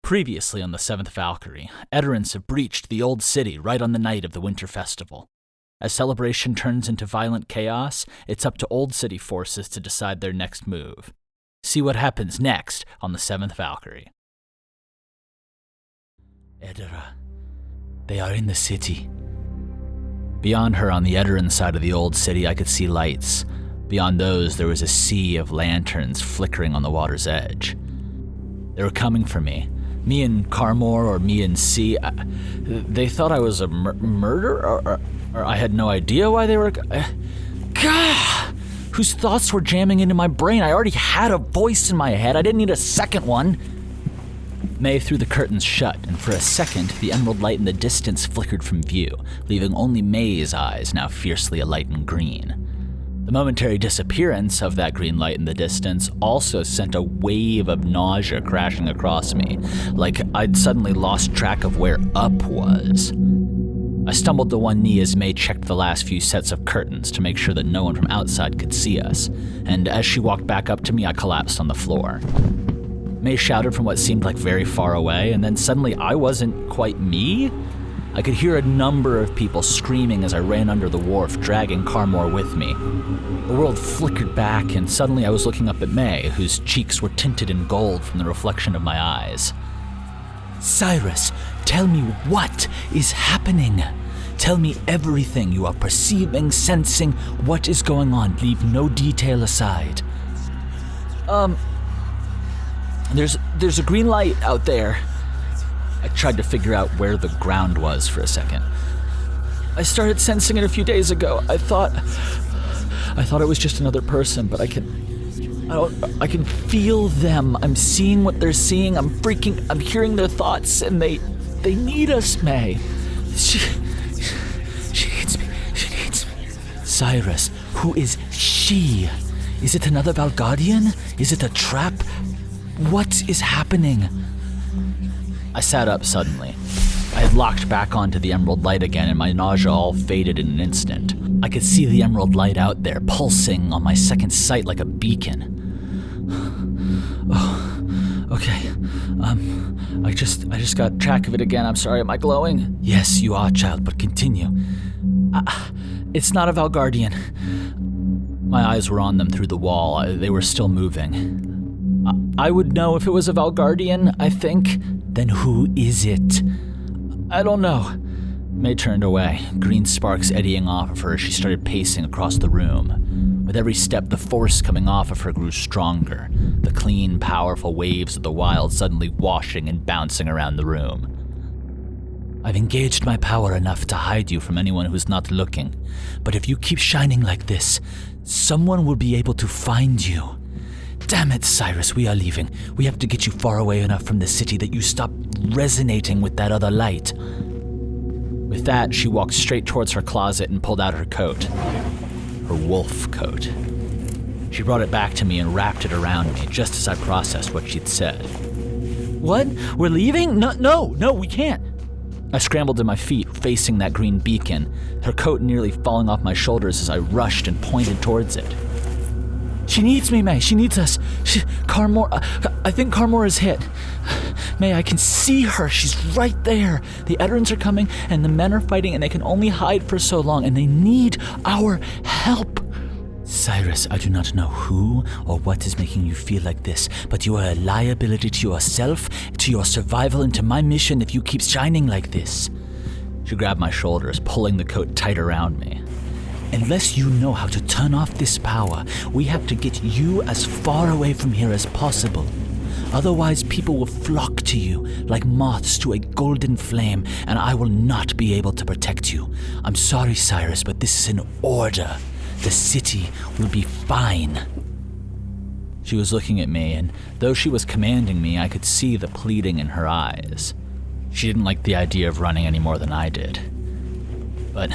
Previously on the Seventh Valkyrie, Edarans have breached the old city right on the night of the winter festival. As celebration turns into violent chaos, it's up to old city forces to decide their next move. See what happens next on the Seventh Valkyrie. Edara, they are in the city. Beyond her on the Edaran side of the old city, I could see lights. Beyond those, there was a sea of lanterns flickering on the water's edge. They were coming for me. Me and Carmore or me and C. They thought I was a murderer, or I had no idea why they were... Gah! Whose thoughts were jamming into my brain? I already had a voice in my head. I didn't need a second one. May threw the curtains shut, and for a second, the emerald light in the distance flickered from view, leaving only May's eyes now fiercely alight in green. The momentary disappearance of that green light in the distance also sent a wave of nausea crashing across me, like I'd suddenly lost track of where up was. I stumbled to one knee as May checked the last few sets of curtains to make sure that no one from outside could see us, and as she walked back up to me, I collapsed on the floor. May shouted from what seemed like very far away, and then suddenly I wasn't quite me. I could hear a number of people screaming as I ran under the wharf, dragging Carmore with me. The world flickered back, and suddenly I was looking up at May, whose cheeks were tinted in gold from the reflection of my eyes. Cyrus, tell me what is happening. Tell me everything you are perceiving, sensing, what is going on. Leave no detail aside. There's a green light out there. I tried to figure out where the ground was for a second. I started sensing it a few days ago. I thought it was just another person, but I can feel them. I'm seeing what they're seeing. I'm hearing their thoughts, and they need us, May. She needs me. Cyrus, who is she? Is it another Valgardian? Is it a trap? What is happening? I sat up suddenly. I had locked back onto the emerald light again, and my nausea all faded in an instant. I could see the emerald light out there, pulsing on my second sight like a beacon. Oh, okay. I just got track of it again. I'm sorry, am I glowing? Yes, you are, child, but continue. It's not a Valgardian. My eyes were on them through the wall. They were still moving. I would know if it was a Valgardian, I think. Then who is it? I don't know. May turned away, green sparks eddying off of her as she started pacing across the room. With every step, the force coming off of her grew stronger, the clean, powerful waves of the wild suddenly washing and bouncing around the room. I've engaged my power enough to hide you from anyone who's not looking, but if you keep shining like this, someone will be able to find you. Damn it, Cyrus, we are leaving. We have to get you far away enough from the city that you stop resonating with that other light. With that, she walked straight towards her closet and pulled out her coat. Her wolf coat. She brought it back to me and wrapped it around me, just as I processed what she'd said. What? We're leaving? No, we can't. I scrambled to my feet, facing that green beacon, her coat nearly falling off my shoulders as I rushed and pointed towards it. She needs me, May. She needs us. Carmore, I think Carmore is hit. May, I can see her. She's right there. The Edarans are coming, and the men are fighting, and they can only hide for so long, and they need our help. Cyrus, I do not know who or what is making you feel like this, but you are a liability to yourself, to your survival, and to my mission if you keep shining like this. She grabbed my shoulders, pulling the coat tight around me. Unless you know how to turn off this power, we have to get you as far away from here as possible. Otherwise, people will flock to you like moths to a golden flame, and I will not be able to protect you. I'm sorry, Cyrus, but this is an order. The city will be fine. She was looking at me, and though she was commanding me, I could see the pleading in her eyes. She didn't like the idea of running any more than I did. But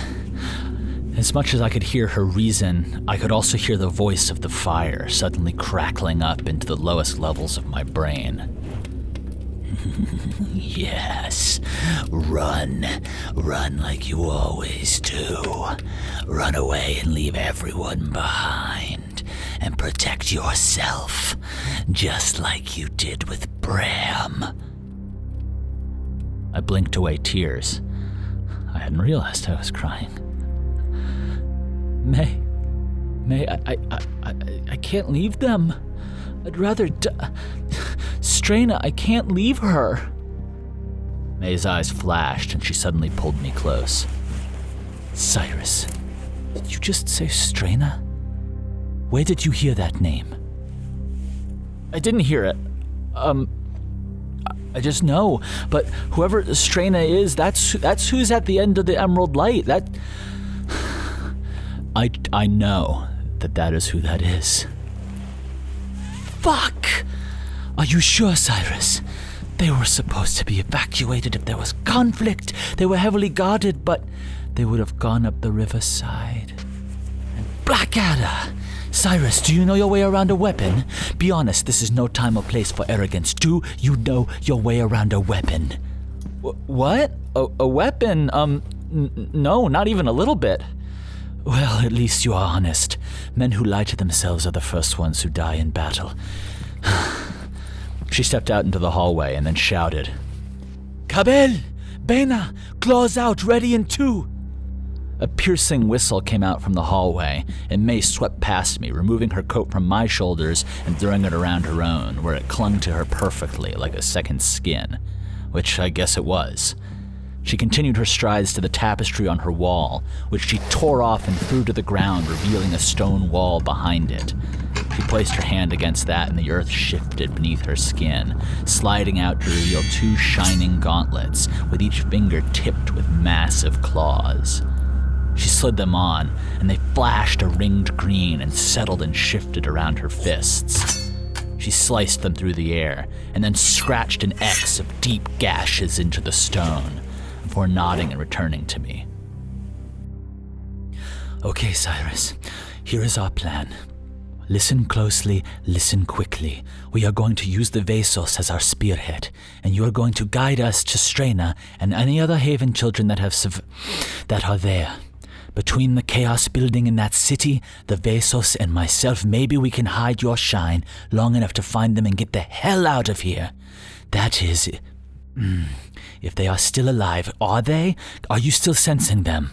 as much as I could hear her reason, I could also hear the voice of the fire suddenly crackling up into the lowest levels of my brain. Yes, run like you always do. Run away and leave everyone behind, and protect yourself, just like you did with Bram. I blinked away tears. I hadn't realized I was crying. May, I can't leave them. I'd rather Straina, I can't leave her. May's eyes flashed and she suddenly pulled me close. Cyrus, did you just say Straina? Where did you hear that name? I didn't hear it. I just know, but whoever Straina is, that's who's at the end of the Emerald Light. I know that is who that is. Fuck! Are you sure, Cyrus? They were supposed to be evacuated if there was conflict. They were heavily guarded, but they would have gone up the riverside. And Blackadder! Cyrus, do you know your way around a weapon? Be honest, this is no time or place for arrogance. Do you know your way around a weapon? What? A weapon? No, not even a little bit. Well, at least you are honest. Men who lie to themselves are the first ones who die in battle. She stepped out into the hallway and then shouted, Kabel! Bena! Claws out, ready in 2! A piercing whistle came out from the hallway, and May swept past me, removing her coat from my shoulders and throwing it around her own, where it clung to her perfectly like a second skin, which I guess it was. She continued her strides to the tapestry on her wall, which she tore off and threw to the ground, revealing a stone wall behind it. She placed her hand against that, and the earth shifted beneath her skin, sliding out to reveal 2 shining gauntlets, with each finger tipped with massive claws. She slid them on, and they flashed a ringed green and settled and shifted around her fists. She sliced them through the air, and then scratched an X of deep gashes into the stone, before nodding and returning to me. Okay, Cyrus, here is our plan. Listen closely, listen quickly. We are going to use the Vasos as our spearhead, and you are going to guide us to Straina and any other Haven children that are there. Between the Chaos Building and that city, the Vasos and myself, maybe we can hide your shine long enough to find them and get the hell out of here. That is, if they are still alive. Are they? Are you still sensing them?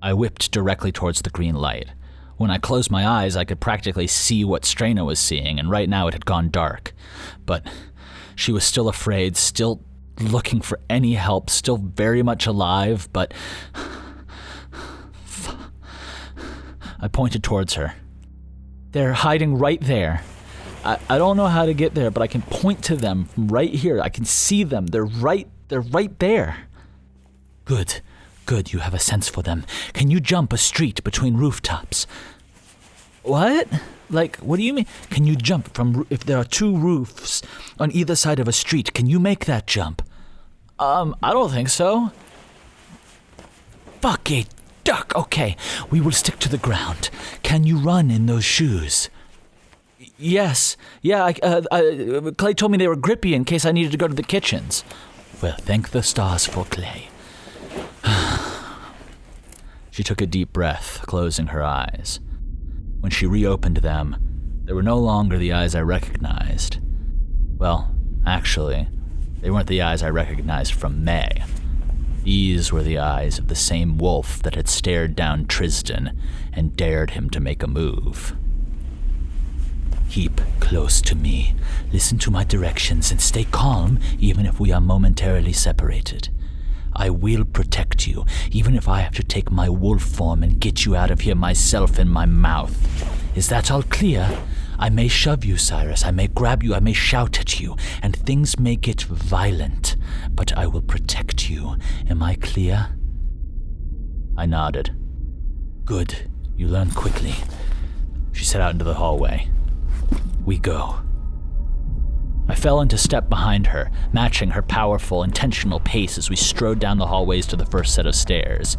I whipped directly towards the green light. When I closed my eyes, I could practically see what Straina was seeing, and right now it had gone dark. But she was still afraid, still looking for any help, still very much alive, but I pointed towards her. They're hiding right there. I don't know how to get there, but I can point to them from right here. I can see them. They're right there. Good. You have a sense for them. Can you jump a street between rooftops? What? Like, what do you mean? Can you jump from, if there are 2 roofs on either side of a street, can you make that jump? I don't think so. Fuck a duck. Okay, we will stick to the ground. Can you run in those shoes? Yes. Yeah, Clay told me they were grippy in case I needed to go to the kitchens. Well, thank the stars for Clay. She took a deep breath, closing her eyes. When she reopened them, they were no longer the eyes I recognized. Well, actually, they weren't the eyes I recognized from May. These were the eyes of the same wolf that had stared down Tristan and dared him to make a move. Keep close to me. Listen to my directions and stay calm even if we are momentarily separated. I will protect you, even if I have to take my wolf form and get you out of here myself in my mouth. Is that all clear? I may shove you, Cyrus. I may grab you. I may shout at you. And things may get violent. But I will protect you. Am I clear? I nodded. Good. You learn quickly. She set out into the hallway. We go. I fell into step behind her, matching her powerful, intentional pace as we strode down the hallways to the first set of stairs.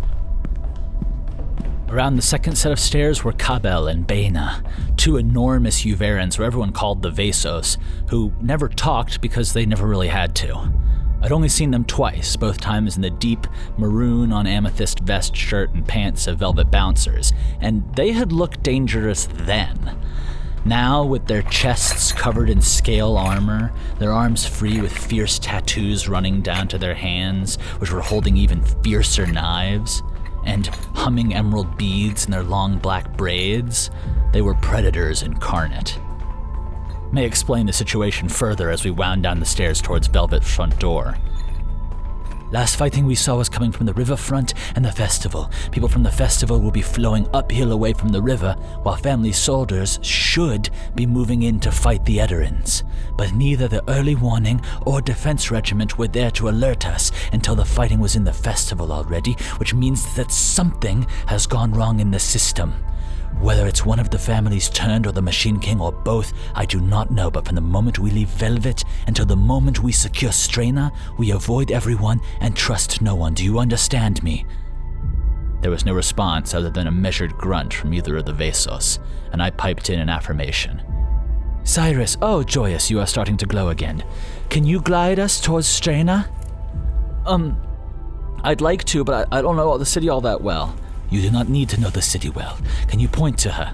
Around the second set of stairs were Kabel and Bena, 2 enormous Edarans who everyone called the Vasos, who never talked because they never really had to. I'd only seen them twice, both times in the deep maroon on amethyst vest, shirt, and pants of velvet bouncers, and they had looked dangerous then. Now, with their chests covered in scale armor, their arms free with fierce tattoos running down to their hands, which were holding even fiercer knives, and humming emerald beads in their long black braids, they were predators incarnate. May explained the situation further as we wound down the stairs towards Velvet's front door. Last fighting we saw was coming from the riverfront and the festival. People from the festival will be flowing uphill away from the river, while family soldiers should be moving in to fight the Edarans. But neither the early warning or defense regiment were there to alert us until the fighting was in the festival already, which means that something has gone wrong in the system. Whether it's one of the families turned or the Machine King or both, I do not know, but from the moment we leave Velvet until the moment we secure Straina, we avoid everyone and trust no one. Do you understand me? There was no response other than a measured grunt from either of the Vesos, and I piped in an affirmation. Cyrus, oh joyous, you are starting to glow again. Can you glide us towards Straina? I'd like to, but I don't know the city all that well. You do not need to know the city well. Can you point to her?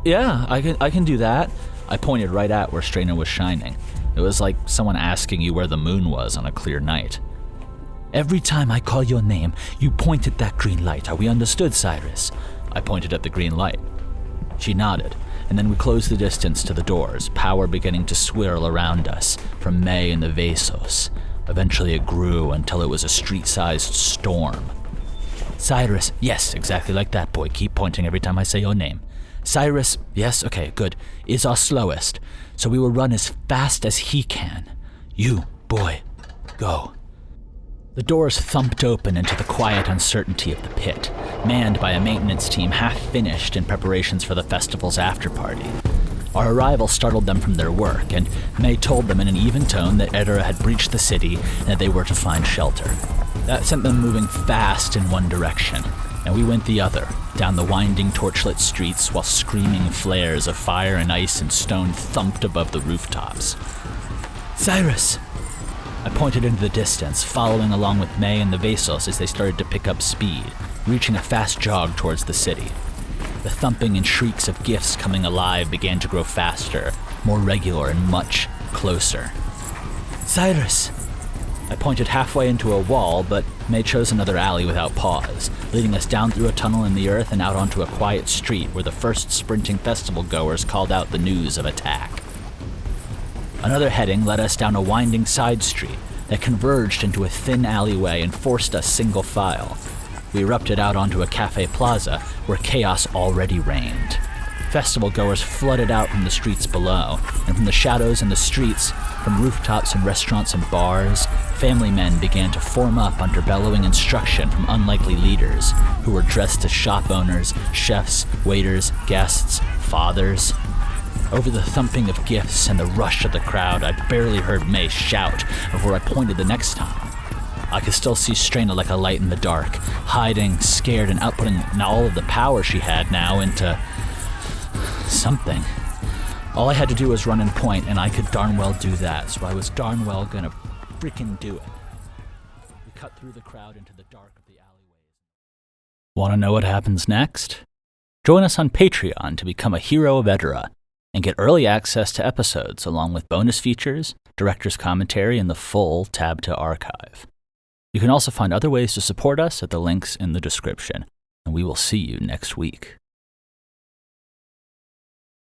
Yeah, I can do that. I pointed right at where Straina was shining. It was like someone asking you where the moon was on a clear night. Every time I call your name, you point at that green light. Are we understood, Cyrus? I pointed at the green light. She nodded, and then we closed the distance to the doors, power beginning to swirl around us from May and the Vesos. Eventually it grew until it was a street-sized storm. Cyrus, yes, exactly like that, boy. Keep pointing every time I say your name. Cyrus, yes, okay, good, is our slowest, so we will run as fast as he can. You, boy, go. The doors thumped open into the quiet uncertainty of the pit, manned by a maintenance team half finished in preparations for the festival's after-party. Our arrival startled them from their work, and May told them in an even tone that Edara had breached the city and that they were to find shelter. That sent them moving fast in one direction, and we went the other, down the winding torchlit streets while screaming flares of fire and ice and stone thumped above the rooftops. Cyrus! I pointed into the distance, following along with May and the Vesos as they started to pick up speed, reaching a fast jog towards the city. The thumping and shrieks of gifts coming alive began to grow faster, more regular and much closer. Cyrus! I pointed halfway into a wall, but May chose another alley without pause, leading us down through a tunnel in the earth and out onto a quiet street where the first sprinting festival goers called out the news of attack. Another heading led us down a winding side street that converged into a thin alleyway and forced us single file. We erupted out onto a cafe plaza where chaos already reigned. Festival goers flooded out from the streets below, and from the shadows in the streets, from rooftops and restaurants and bars, family men began to form up under bellowing instruction from unlikely leaders who were dressed as shop owners, chefs, waiters, guests, fathers. Over the thumping of gifts and the rush of the crowd, I barely heard May shout before I pointed the next time. I could still see Straina like a light in the dark, hiding, scared, and outputting all of the power she had now into something. All I had to do was run and point, and I could darn well do that, so I was darn well gonna freaking do it. We cut through the crowd into the dark of the alleyways. Want to know what happens next? Join us on Patreon to become a hero of Edara and get early access to episodes along with bonus features, director's commentary, and the full Tab to Archive. You can also find other ways to support us at the links in the description, and we will see you next week.